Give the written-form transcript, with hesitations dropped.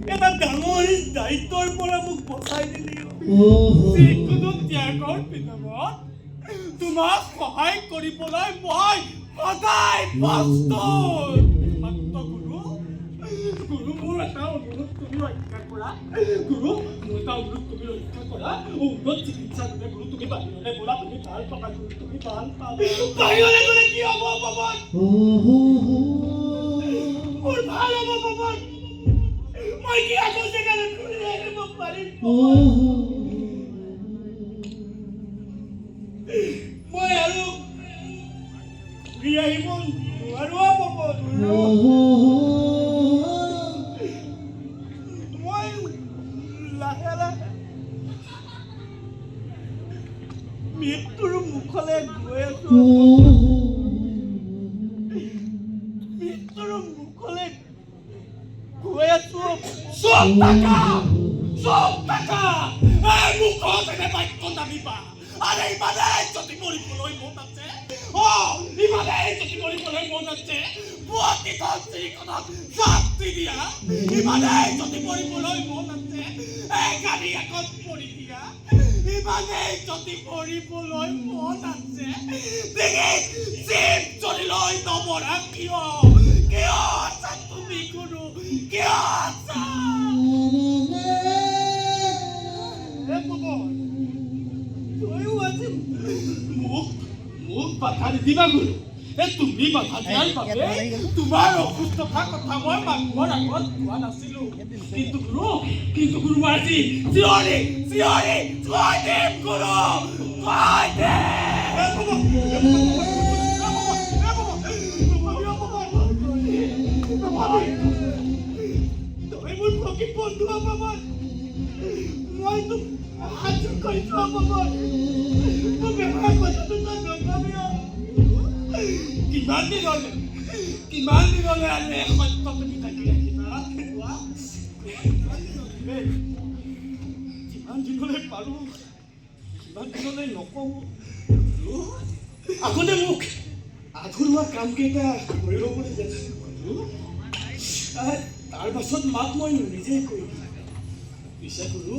এটা ডাঙৰ দায়িত্বৰ পৰা মোক বচাই দিলি যিকোনো ত্যাগৰ বিনিময়ত তোমাক সহায় কৰিবলৈ মই সদায় প্ৰস্তুত মাত্ৰ গুৰু মোৰ এটা অনুৰোধ তুমি ৰক্ষা কৰা গুৰু মোৰ এটা অনুৰোধ তুমি ৰক্ষা কৰা উন্নত চিকিৎসা দিলে গুৰু তুমি বাহিৰলৈ বোলা তুমি ভাল পাবা গুৰু তুমি ভাল পাবা বাহিৰলৈ গ'লে কি হ'ব পাবা মোৰ ভাল হ'ব পাবা মই কি আগৰ জেগালৈ ঘূৰি আহিব পাৰিম মই আৰু ঘূৰি আহিব নোৱাৰো পাবা মই লাহে লাহে মৃত্যুৰ মুখলৈ গৈ আছো মৃত্যুৰ মুখলৈ গৈ আছো চব টাকা এই মুখত এনে বাক্য নামিবা আরে ইমানেই যদি মৰিবলৈ মন আছে ইমানেই যদি মৰিবলৈ মন আছে পুৱতি ধনচিৰিখনক শাস্তি দিয়া ইমানেই যদি মৰিবলৈ মন আছে এই গাড়ী এখন পৰি দিয়া ইমানেই যদি মৰিবলৈ মন আছে ডিঙিত জীপ যদি লৈ নমৰা কিয় আছা তুমি গুৰু কিয় আছা মোক বাধা নিদিবা গুৰু তুমি বাধা দিয়াৰ বাবে তোমাৰ অসুস্থতাৰ কথা মই মানুহৰ আগত কোৱা নাছিলো কিন্তু গুৰু মই আজি চিঞৰি কৈ দিম গুৰু কৈ তুমি মোৰ প্ৰকৃত বন্ধু পাবা মই তোক সাহায্য কৰিছো পাবা মই বেমাৰ কথাটো তই নাভাবি কিমান দিনলে আৰু এই সত্য তুমি থাকি ৰাখিবা কিমান দিনলৈ পাৰো কিমান দিনলৈ নকওঁ আগতে মোক আধৰুৱা কামকেইটা কৰিব বুলি জানিছিলো তাৰ পাছত মাক মই নিজেই কৰি পিছে গুৰু